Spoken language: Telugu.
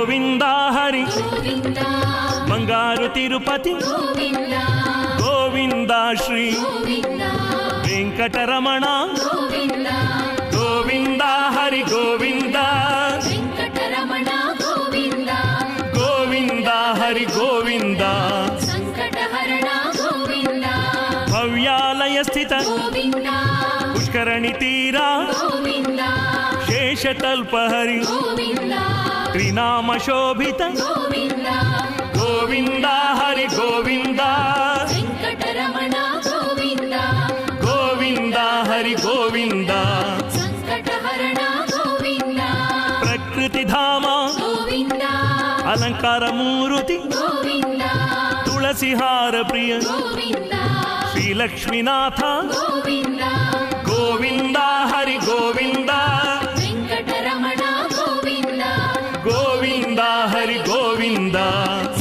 గోవింద హరి గోవింద బంగారు తిరుపతి గోవింద గోవింద శ్రీ గోవింద వెంకటరమణ గోవింద గోవింద హరి గోవింద వెంకటరమణ గోవింద గోవింద హరి గోవింద సంకటహరణ గోవింద భవ్యాలయ స్థిత గోవింద పుష్కరణి తీరా గోవింద శేషతల్పహరి గోవింద త్రినామ శోభిత గోవింద గోవింద హరి గోవింద వెంకటరమణ గోవింద గోవింద హరి గోవింద సంకటహరణ గోవింద ప్రకృతి ధామ గోవింద అలంకార మూర్తి గోవింద తులసిహార ప్రియ గోవింద శ్రీలక్ష్మీనాథ గోవింద గోవింద హరి గోవింద వెంకటరమణ గోవింద గోవింద హరి గోవింద